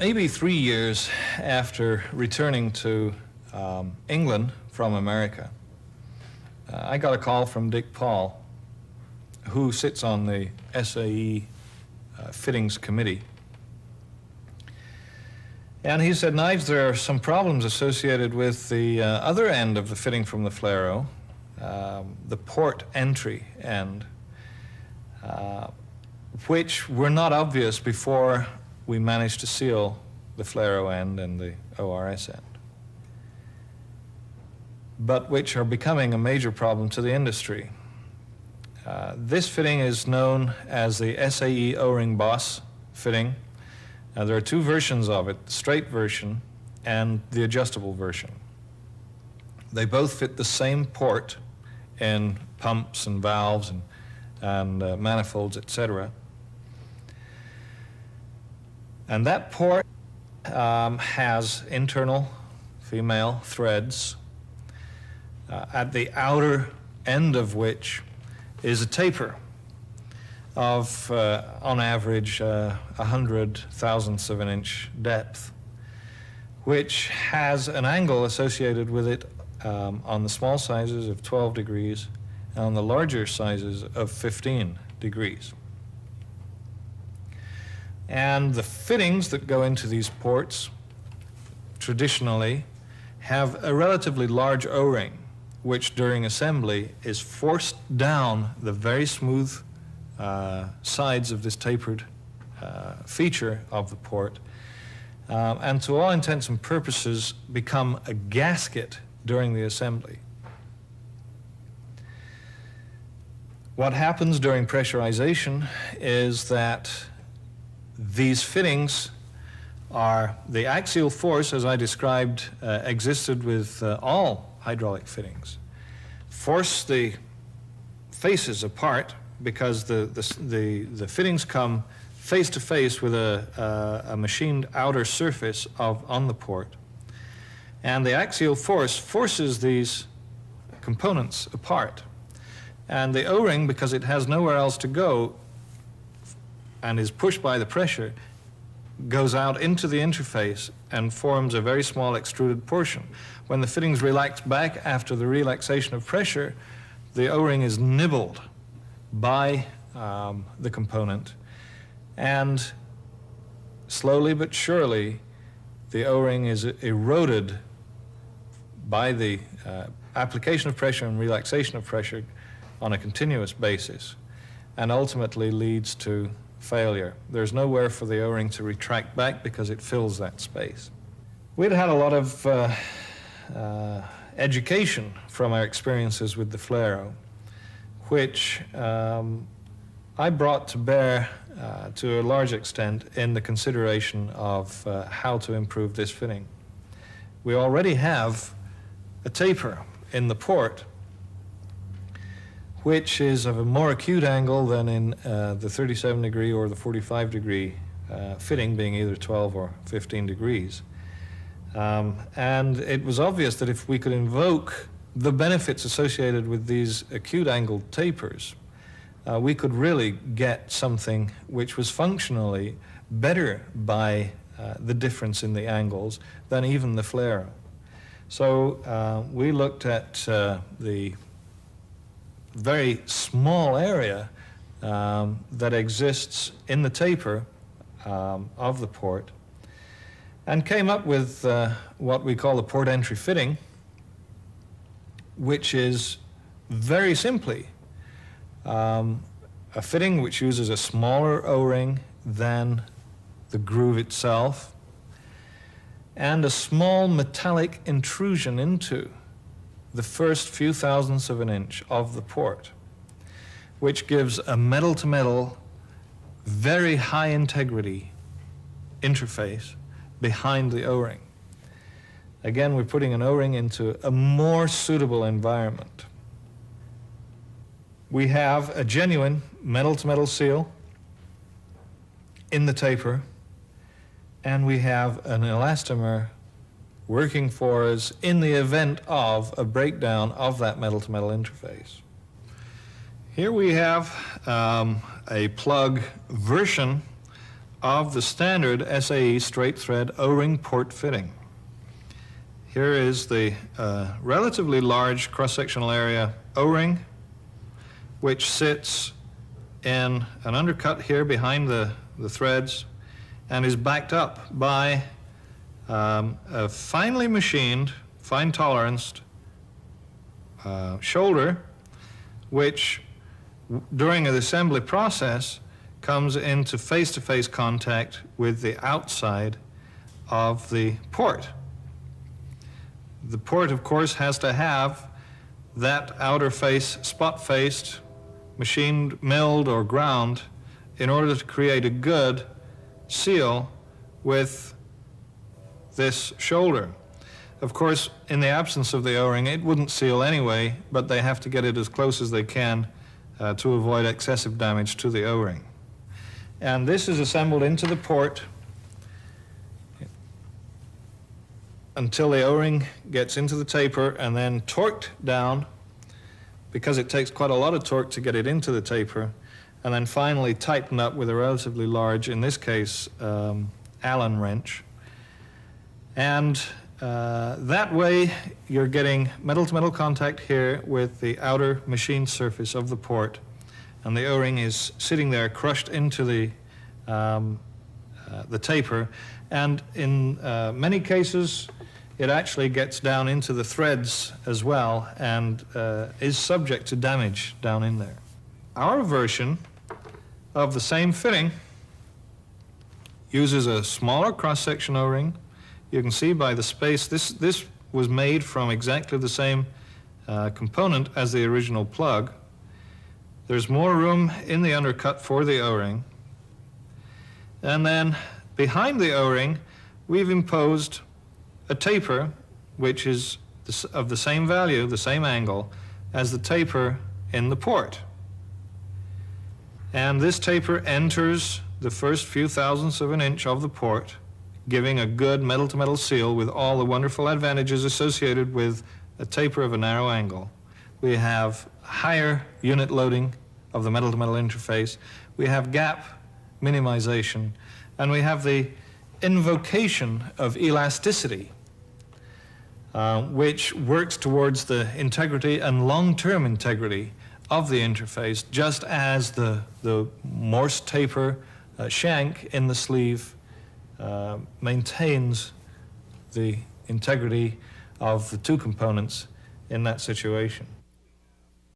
Maybe 3 years after returning to England from America, I got a call from Dick Paul, who sits on the SAE fittings committee. And he said, Knives, there are some problems associated with the other end of the fitting from the Flero, the port entry end, which were not obvious before we managed to seal the Flero end and the ORS end, but which are becoming a major problem to the industry. This fitting is known as the SAE O-ring Boss fitting. There are two versions of it, the straight version and the adjustable version. They both fit the same port in pumps and valves and manifolds, etc. And that port has internal female threads, at the outer end of which is a taper of, on average, 100 thousandths of an inch depth, which has an angle associated with it on the small sizes of 12 degrees and on the larger sizes of 15 degrees. And the fittings that go into these ports traditionally have a relatively large O-ring, which during assembly is forced down the very smooth sides of this tapered feature of the port, and to all intents and purposes become a gasket during the assembly. What happens during pressurization is that these fittings are, the axial force, as I described, existed with all hydraulic fittings, force the faces apart because the fittings come face to face with a machined outer surface on the port. And the axial force forces these components apart. And the O-ring, because it has nowhere else to go and is pushed by the pressure, goes out into the interface and forms a very small extruded portion. When the fittings relax back after the relaxation of pressure, the O-ring is nibbled by the component, and slowly but surely the O-ring is eroded by the application of pressure and relaxation of pressure on a continuous basis, and ultimately leads to failure. There's nowhere for the O-ring to retract back because it fills that space. We'd had a lot of education from our experiences with the Flero, which I brought to bear to a large extent in the consideration of how to improve this fitting. We already have a taper in the port which is of a more acute angle than in the 37 degree or the 45 degree fitting, being either 12 or 15 degrees. And it was obvious that if we could invoke the benefits associated with these acute angled tapers, we could really get something which was functionally better by the difference in the angles than even the Flero. So we looked at the very small area that exists in the taper of the port, and came up with what we call the port entry fitting, which is very simply a fitting which uses a smaller O-ring than the groove itself, and a small metallic intrusion into the first few thousandths of an inch of the port, which gives a metal-to-metal, very high integrity interface behind the O-ring. Again, we're putting an O-ring into a more suitable environment. We have a genuine metal-to-metal seal in the taper, and we have an elastomer working for us in the event of a breakdown of that metal-to-metal interface. Here we have a plug version of the standard SAE straight thread O-ring port fitting. Here is the relatively large cross-sectional area O-ring, which sits in an undercut here behind the threads and is backed up by a finely machined, fine toleranced shoulder, which during the assembly process comes into face-to-face contact with the outside of the port. The port, of course, has to have that outer face spot-faced, machined, milled, or ground in order to create a good seal with this shoulder. Of course, in the absence of the O-ring, it wouldn't seal anyway, but they have to get it as close as they can to avoid excessive damage to the O-ring. And this is assembled into the port until the O-ring gets into the taper and then torqued down, because it takes quite a lot of torque to get it into the taper, and then finally tightened up with a relatively large, in this case, Allen wrench. And that way you're getting metal-to-metal contact here with the outer machined surface of the port, and the O-ring is sitting there crushed into the taper, and in many cases it actually gets down into the threads as well and is subject to damage down in there. Our version of the same fitting uses a smaller cross-section O-ring. You can see by the space, this was made from exactly the same component as the original plug. There's more room in the undercut for the O-ring. And then behind the O-ring, we've imposed a taper which is of the same value, the same angle, as the taper in the port. And this taper enters the first few thousandths of an inch of the port, giving a good metal-to-metal seal with all the wonderful advantages associated with a taper of a narrow angle. We have higher unit loading of the metal-to-metal interface, we have gap minimization, and we have the invocation of elasticity, which works towards the integrity and long-term integrity of the interface, just as the Morse taper shank in the sleeve maintains the integrity of the two components in that situation.